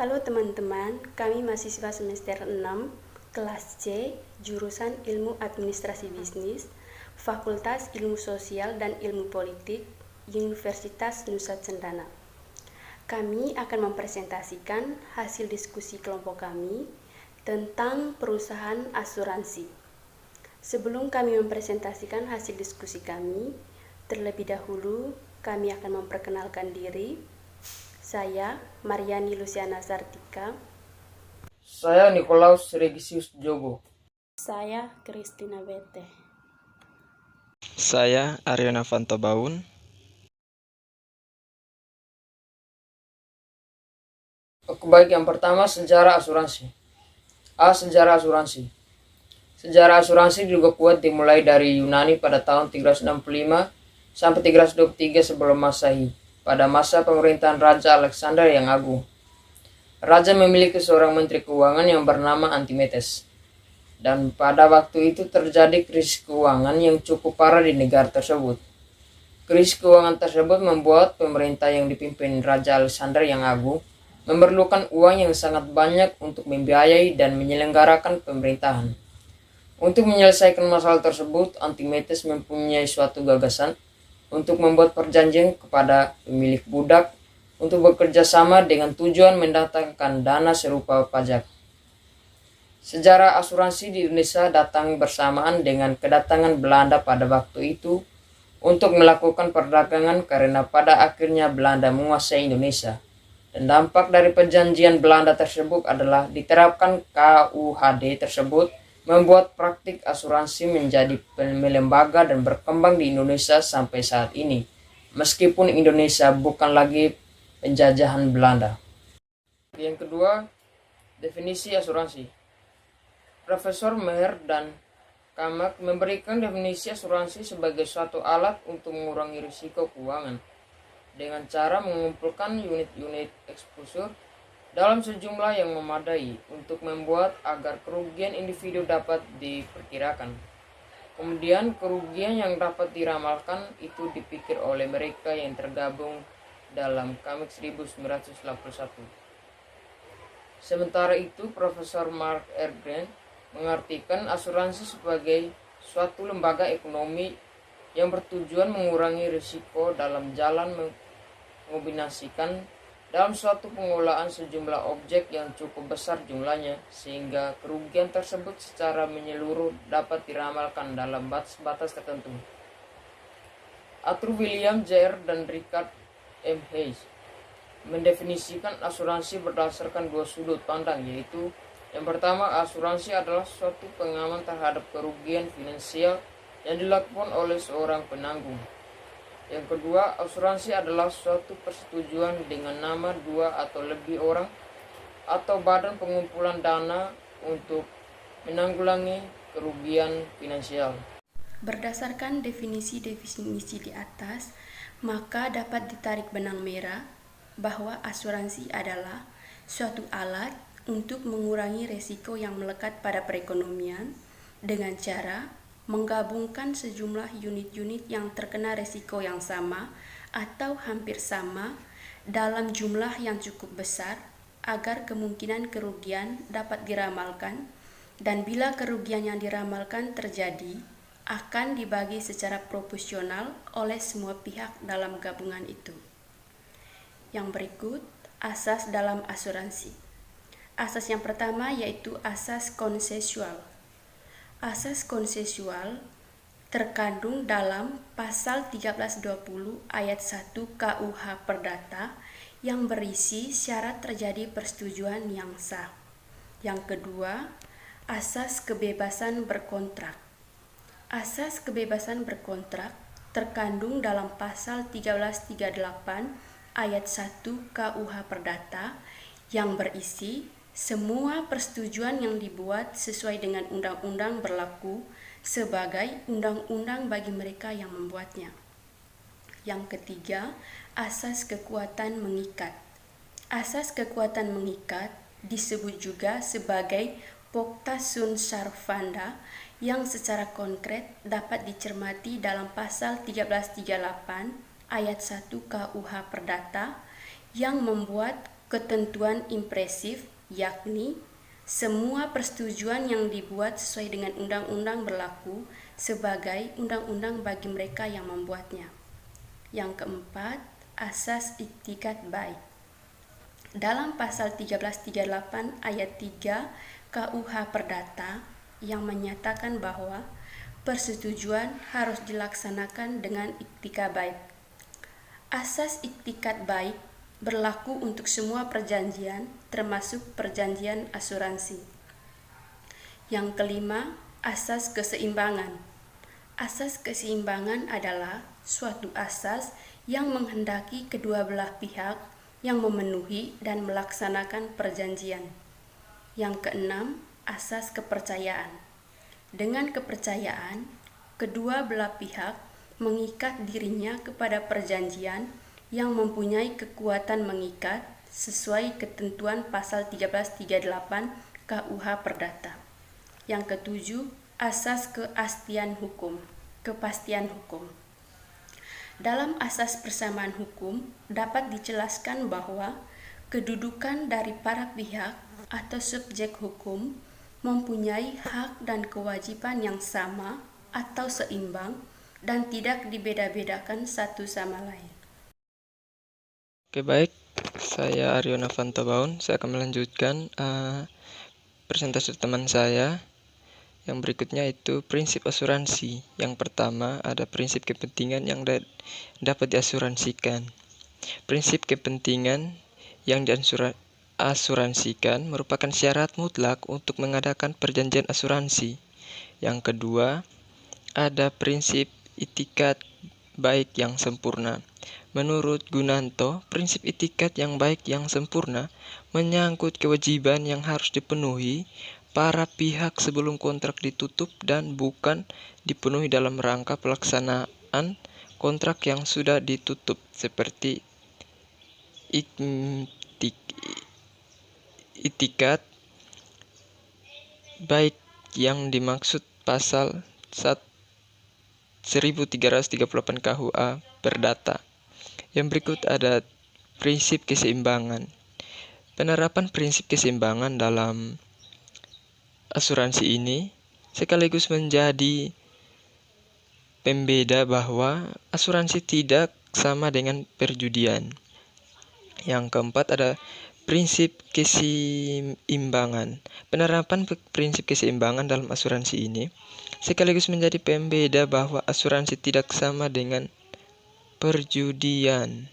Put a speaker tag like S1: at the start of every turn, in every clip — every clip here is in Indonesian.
S1: Halo teman-teman, kami mahasiswa semester 6, kelas C, jurusan Ilmu Administrasi Bisnis, Fakultas Ilmu Sosial dan Ilmu Politik, Universitas Nusa Cendana. Kami akan mempresentasikan hasil diskusi kelompok kami tentang perusahaan asuransi. Sebelum kami mempresentasikan hasil diskusi kami, terlebih dahulu kami akan memperkenalkan diri. Saya, Mariani Luciana Sartika.
S2: Saya Nikolaus Regisius Jogo.
S1: Saya, Kristina Bete.
S3: Saya, Ariona Fantobaun.
S2: Oke, baik, yang pertama sejarah asuransi. Sejarah asuransi. Sejarah asuransi juga kuat dimulai dari Yunani pada tahun 365 sampai 323 sebelum Masehi, pada masa pemerintahan Raja Alexander yang Agung. Raja memiliki seorang menteri keuangan yang bernama Antimetes. Dan pada waktu itu terjadi krisis keuangan yang cukup parah di negara tersebut. Krisis keuangan tersebut membuat pemerintah yang dipimpin Raja Alexander yang Agung memerlukan uang yang sangat banyak untuk membiayai dan menyelenggarakan pemerintahan. Untuk menyelesaikan masalah tersebut, Antimetes mempunyai suatu gagasan untuk membuat perjanjian kepada pemilik budak untuk bekerja sama dengan tujuan mendatangkan dana serupa pajak. Sejarah asuransi di Indonesia datang bersamaan dengan kedatangan Belanda pada waktu itu untuk melakukan perdagangan karena pada akhirnya Belanda menguasai Indonesia. Dan dampak dari perjanjian Belanda tersebut adalah diterapkan KUHD tersebut membuat praktik asuransi menjadi melembaga dan berkembang di Indonesia sampai saat ini, meskipun Indonesia bukan lagi penjajahan Belanda. Yang kedua, definisi asuransi. Profesor Meher dan Kamak memberikan definisi asuransi sebagai suatu alat untuk mengurangi risiko keuangan dengan cara mengumpulkan unit-unit eksposur dalam sejumlah yang memadai untuk membuat agar kerugian individu dapat diperkirakan. Kemudian kerugian yang dapat diramalkan itu dipikir oleh mereka yang tergabung dalam Kamik 1981. Sementara itu, Profesor Mark R. Grant mengartikan asuransi sebagai suatu lembaga ekonomi yang bertujuan mengurangi risiko dalam jalan mengombinasikan dalam suatu pengelolaan sejumlah objek yang cukup besar jumlahnya, sehingga kerugian tersebut secara menyeluruh dapat diramalkan dalam batas-batas tertentu. Arthur William Jr. dan Richard M. Hayes mendefinisikan asuransi berdasarkan dua sudut pandang, yaitu yang pertama, asuransi adalah suatu pengaman terhadap kerugian finansial yang dilakukan oleh seorang penanggung. Yang kedua, asuransi adalah suatu persetujuan dengan nama dua atau lebih orang atau badan pengumpulan dana untuk menanggulangi kerugian finansial.
S1: Berdasarkan definisi-definisi di atas, maka dapat ditarik benang merah bahwa asuransi adalah suatu alat untuk mengurangi risiko yang melekat pada perekonomian dengan cara menggabungkan sejumlah unit-unit yang terkena risiko yang sama atau hampir sama dalam jumlah yang cukup besar agar kemungkinan kerugian dapat diramalkan, dan bila kerugian yang diramalkan terjadi akan dibagi secara proporsional oleh semua pihak dalam gabungan itu. Yang berikut, asas dalam asuransi. Asas yang pertama yaitu asas konsensual. Asas konsensual terkandung dalam pasal 1320 ayat 1 KUH Perdata yang berisi syarat terjadi persetujuan yang sah. Yang kedua, asas kebebasan berkontrak. Asas kebebasan berkontrak terkandung dalam pasal 1338 ayat 1 KUH Perdata yang berisi semua persetujuan yang dibuat sesuai dengan undang-undang berlaku sebagai undang-undang bagi mereka yang membuatnya. Yang ketiga, asas kekuatan mengikat. Asas kekuatan mengikat disebut juga sebagai Pokta Sunt Servanda yang secara konkret dapat dicermati dalam pasal 1338 ayat 1 KUH Perdata yang membuat ketentuan impresif, yakni semua persetujuan yang dibuat sesuai dengan undang-undang berlaku sebagai undang-undang bagi mereka yang membuatnya. Yang keempat, asas iktikat baik. Dalam pasal 1338 ayat 3 KUH Perdata yang menyatakan bahwa persetujuan harus dilaksanakan dengan iktikat baik. Asas iktikat baik berlaku untuk semua perjanjian, termasuk perjanjian asuransi. Yang kelima, asas keseimbangan. Asas keseimbangan adalah suatu asas yang menghendaki kedua belah pihak yang memenuhi dan melaksanakan perjanjian. Yang keenam, asas kepercayaan. Dengan kepercayaan, kedua belah pihak mengikat dirinya kepada perjanjian yang mempunyai kekuatan mengikat sesuai ketentuan pasal 1338 KUH Perdata. Yang ketujuh, asas kepastian hukum. Dalam asas persamaan hukum dapat dijelaskan bahwa kedudukan dari para pihak atau subjek hukum mempunyai hak dan kewajiban yang sama atau seimbang dan tidak dibeda-bedakan satu sama lain.
S3: Oke, baik. Saya Aryo Nafanto Baun. Saya akan melanjutkan presentasi teman saya. Yang berikutnya itu prinsip asuransi. Yang pertama ada prinsip kepentingan yang dapat diasuransikan. Prinsip kepentingan yang diasuransikan merupakan syarat mutlak untuk mengadakan perjanjian asuransi. Yang kedua, ada prinsip itikat baik yang sempurna. Menurut Gunanto, prinsip itikat yang baik yang sempurna menyangkut kewajiban yang harus dipenuhi para pihak sebelum kontrak ditutup dan bukan dipenuhi dalam rangka pelaksanaan kontrak yang sudah ditutup, seperti itikat baik yang dimaksud pasal 1338 KUH Perdata. Yang berikut ada prinsip keseimbangan. Penerapan prinsip keseimbangan dalam asuransi ini sekaligus menjadi pembeda bahwa asuransi tidak sama dengan perjudian. Yang keempat ada prinsip keseimbangan. Penerapan prinsip keseimbangan dalam asuransi ini sekaligus menjadi pembeda bahwa asuransi tidak sama dengan perjudian.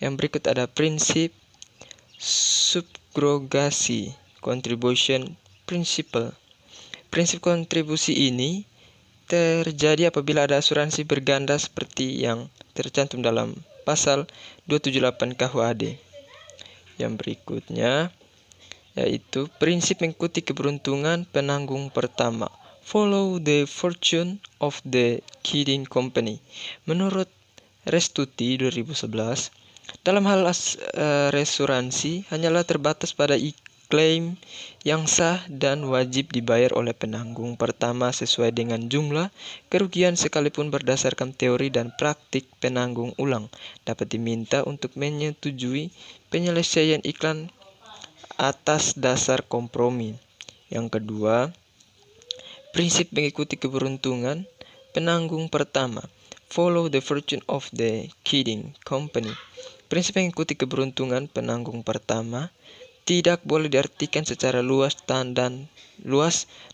S3: Yang berikut ada prinsip subrogasi, contribution principle. Prinsip kontribusi ini terjadi apabila ada asuransi berganda seperti yang tercantum dalam pasal 278 KUHD. Yang berikutnya yaitu prinsip mengikuti keberuntungan penanggung pertama. Follow the fortune of the Kidding Company. Menurut Restuti 2011, dalam hal reasuransi hanyalah terbatas pada klaim yang sah dan wajib dibayar oleh penanggung pertama sesuai dengan jumlah kerugian sekalipun berdasarkan teori dan praktik penanggung ulang dapat diminta untuk menyetujui penyelesaian iklan atas dasar kompromi. Yang kedua, prinsip mengikuti keberuntungan penanggung pertama. Follow the fortune of the Kidding Company. Prinsip mengikuti keberuntungan penanggung pertama tidak boleh diartikan secara luas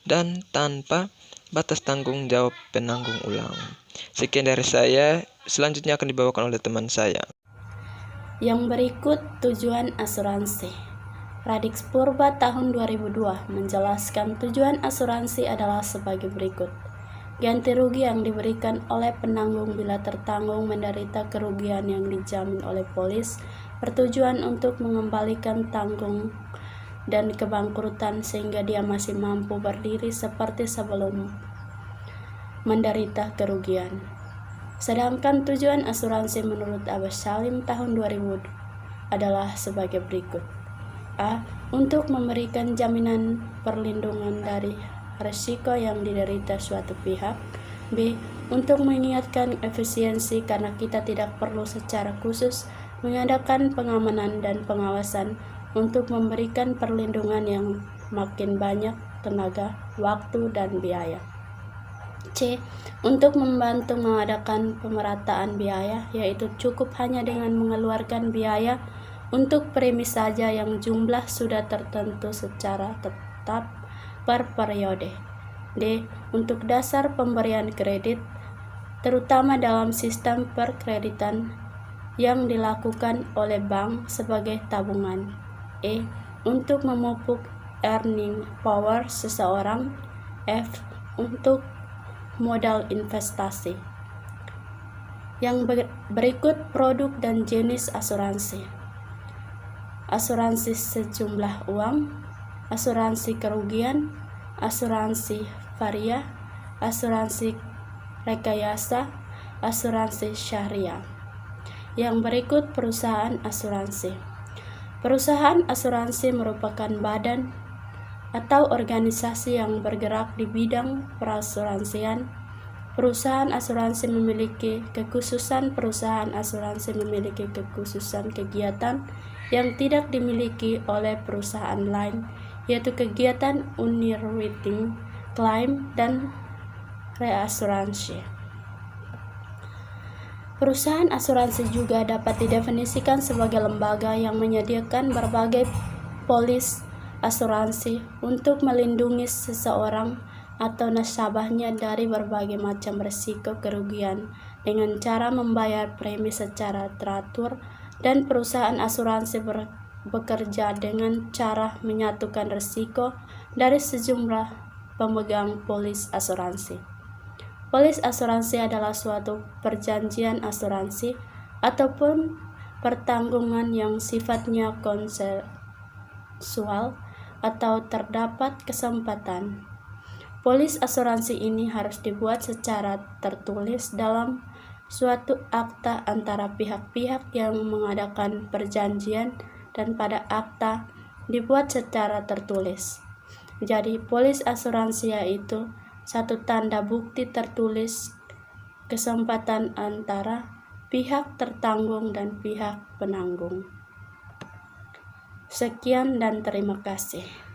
S3: dan tanpa batas tanggung jawab penanggung ulang. Sekian dari saya, selanjutnya akan dibawakan oleh teman saya.
S1: Yang berikut tujuan asuransi. Radix Purba tahun 2002 menjelaskan tujuan asuransi adalah sebagai berikut. Ganti rugi yang diberikan oleh penanggung bila tertanggung menderita kerugian yang dijamin oleh polis bertujuan untuk mengembalikan tanggung dan kebangkrutan sehingga dia masih mampu berdiri seperti sebelum menderita kerugian. Sedangkan tujuan asuransi menurut Abbas Salim tahun 2000 adalah sebagai berikut. A. Untuk memberikan jaminan perlindungan dari risiko yang diderita suatu pihak. B. Untuk mengingatkan efisiensi karena kita tidak perlu secara khusus mengadakan pengamanan dan pengawasan untuk memberikan perlindungan yang makin banyak tenaga, waktu, dan biaya. C. Untuk membantu mengadakan pemerataan biaya, yaitu cukup hanya dengan mengeluarkan biaya untuk premi saja yang jumlah sudah tertentu secara tetap per periode. D. Untuk dasar pemberian kredit, terutama dalam sistem perkreditan yang dilakukan oleh bank sebagai tabungan. E. Untuk memupuk earning power seseorang. F. Untuk modal investasi. Yang berikut produk dan jenis asuransi. Asuransi sejumlah uang, asuransi kerugian, asuransi varia, asuransi rekayasa, asuransi syariah. Yang berikut perusahaan asuransi. Perusahaan asuransi merupakan badan atau organisasi yang bergerak di bidang perasuransian. Perusahaan asuransi memiliki kekhususan. Perusahaan asuransi memiliki kekhususan kegiatan yang tidak dimiliki oleh perusahaan lain, yaitu kegiatan underwriting, klaim, dan reasuransi. Perusahaan asuransi juga dapat didefinisikan sebagai lembaga yang menyediakan berbagai polis asuransi untuk melindungi seseorang atau nasabahnya dari berbagai macam risiko kerugian dengan cara membayar premi secara teratur, dan perusahaan asuransi bekerja dengan cara menyatukan risiko dari sejumlah pemegang polis asuransi. Polis asuransi adalah suatu perjanjian asuransi ataupun pertanggungan yang sifatnya konsensual atau terdapat kesempatan. Polis asuransi ini harus dibuat secara tertulis dalam suatu akta antara pihak-pihak yang mengadakan perjanjian, dan pada akta dibuat secara tertulis. Jadi, polis asuransi yaitu satu tanda bukti tertulis kesempatan antara pihak tertanggung dan pihak penanggung. Sekian dan terima kasih.